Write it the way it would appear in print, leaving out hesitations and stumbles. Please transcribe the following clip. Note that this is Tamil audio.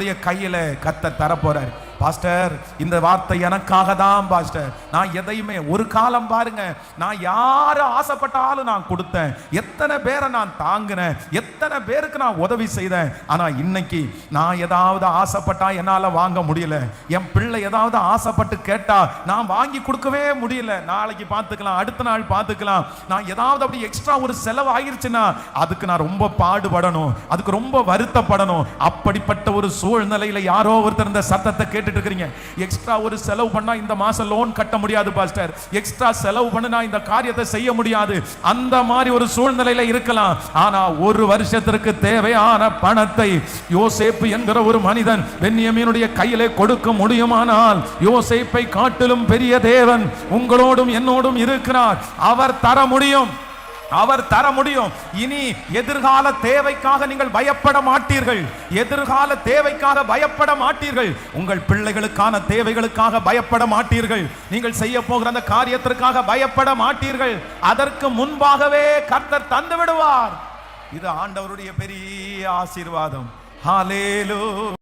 கையில கர்த்தர் தரப்போறார். பாஸ்டர், இந்த வார்த்தை எனக்காக தான் பாஸ்டர். நான் எதையுமே ஒரு காலம் பாருங்க, நான் யாரு ஆசைப்பட்டாலும் நான் கொடுத்தேன், எத்தனை பேரை நான் தாங்கினேன், எத்தனை பேருக்கு நான் உதவி செய்தேன். ஆனா இன்னைக்கு நான் ஏதாவது ஆசைப்பட்டா என்னால வாங்க முடியல. என் பிள்ளை ஏதாவது ஆசைப்பட்டு கேட்டா நான் வாங்கி கொடுக்கவே முடியல. நாளைக்கு பார்த்துக்கலாம், அடுத்த நாள் பார்த்துக்கலாம். நான் ஏதாவது அப்படி எக்ஸ்ட்ரா ஒரு செலவு ஆயிருச்சுன்னா அதுக்கு நான் ரொம்ப பாடுபடணும், அதுக்கு ரொம்ப வருத்தப்படணும். அப்படிப்பட்ட ஒரு சூழ்நிலையில யாரோ ஒருத்தர் இந்த சத்தத்தை கேட்டுட்டு இருக்கிறீங்க. எக்ஸ்ட்ரா ஒரு செலவு பண்ணா இந்த மாசம் லோன் கட்ட முடியாது பாஸ்டர், எக்ஸ்ட்ரா செலவு பண்ணா இந்த காரியத்தை செய்ய முடியாது, அந்த மாதிரி ஒரு சூழ்நிலையில இருக்கலாம். ஆனா ஒரு வருஷத்திற்கு தேவையான பணத்தை யோசேப்பு என்கிற ஒரு மனிதன் பென்யமீனுடைய கையிலே கொடுக்க முடியுமானால், யோசேப்பை காட்டிலும் பெரிய தேவன் உங்களோடும் என்னோடும் இருக்கிறார். அவர் தர முடியும், அவர் தர முடியும். இனி எதிர்கால தேவைக்காக நீங்கள் பயப்பட மாட்டீர்கள், எதிர்கால தேவைக்காக பயப்பட மாட்டீர்கள், உங்கள் பிள்ளைகளுக்கான தேவைகளுக்காக பயப்பட மாட்டீர்கள், நீங்கள் செய்ய போகிற அந்த காரியத்திற்காக பயப்பட மாட்டீர்கள். அதற்கு முன்பாகவே கர்த்தர் தந்து விடுவார். இது ஆண்டவருடைய பெரிய ஆசீர்வாதம். ஹல்லேலூயா.